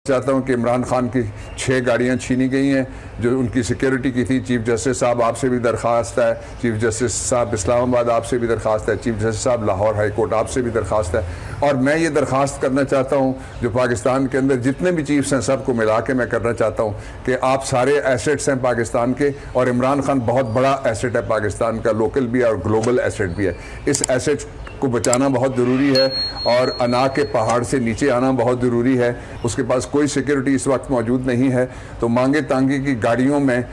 चाहता हूं कि इमरान खान की 6 गाड़ियां छीनी गई हैं जो उनकी सिक्योरिटी की थी। चीफ जस्टिस साहब आपसे भी दरख्वास्त है, चीफ जस्टिस साहब इस्लामाबाद आपसे भी दरख्वास्त है, चीफ जस्टिस साहब लाहौर हाई कोर्ट आपसे भी दरख्वास्त है। और मैं ये दरख्वास्त करना चाहता हूं जो पाकिस्तान के अंदर जितने भी चीफ्स हैं सबको मिला के मैं करना चाहता हूं कि आप सारे एसेट्स हैं पाकिस्तान के, और इमरान खान बहुत बड़ा एसेट है पाकिस्तान का, लोकल भी है और ग्लोबल एसेट भी है। इस एसेट को बचाना बहुत ज़रूरी है और अना के पहाड़ से नीचे आना बहुत ज़रूरी है। उसके पास कोई सिक्योरिटी इस वक्त मौजूद नहीं है, तो मांगे तांगे की गाड़ियों में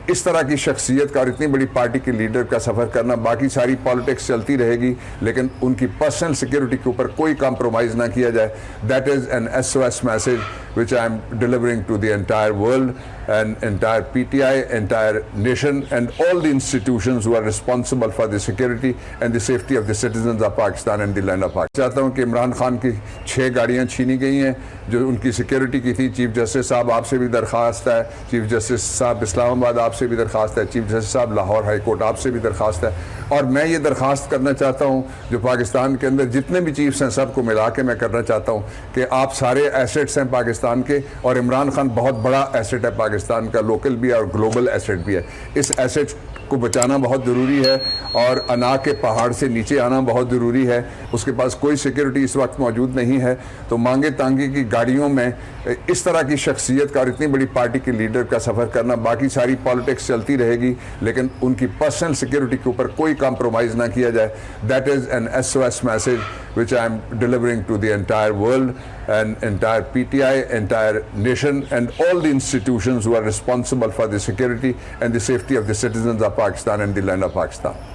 इस तरह की शख्सियत का और इतनी बड़ी पार्टी के लीडर का सफ़र करना, बाकी सारी पॉलिटिक्स चलती रहेगी लेकिन उनकी पर्सनल सिक्योरिटी के ऊपर कोई कॉम्प्रोमाइज़ ना किया जाए। That is an SOS message which I am delivering to the entire world and entire PTI, entire nation and all the institutions who are responsible for the security and the safety of the citizens of Pakistan and the land of Pakistan. चाहता हूं कि इमरान खान की 6 गाड़ियां छीनी गई हैं जो उनकी सिक्योरिटी की थी। चीफ जस्टिस साहब आपसे भी दरख्वास्त है, चीफ जस्टिस साहब इस्लामाबाद आपसे भी दरख्वास्त है, चीफ जस्टिस साहब लाहौर हाई कोर्ट आपसे भी दरख्वास्त है। और मैं ये दरख्वास्त करना चाहता हूँ जो पाकिस्तान के अंदर जितने भी चीफ्स हैं सबको मिला के मैं करना चाहता हूँ कि आप सारे एसेट्स हैं पाकिस्तान के, और इमरान खान बहुत बड़ा एसेट है पाकिस्तान का, लोकल भी है और ग्लोबल एसेट भी है। इस एसेट को बचाना बहुत ज़रूरी है और अना के पहाड़ से नीचे आना बहुत ज़रूरी है। उसके पास कोई सिक्योरिटी इस वक्त मौजूद नहीं है, तो मांगे तांगे की गाड़ियों में इस तरह की शख्सियत का और इतनी बड़ी पार्टी के लीडर का सफ़र करना, बाकी सारी पॉलिटिक्स चलती रहेगी लेकिन उनकी पर्सनल सिक्योरिटी के ऊपर कोई कॉम्प्रोमाइज़ ना किया जाए। That is an SOS message which I am delivering to the entire world and entire PTI, entire nation and all the institutions who are responsible for the security and the safety of the citizens of Pakistan and the land of Pakistan.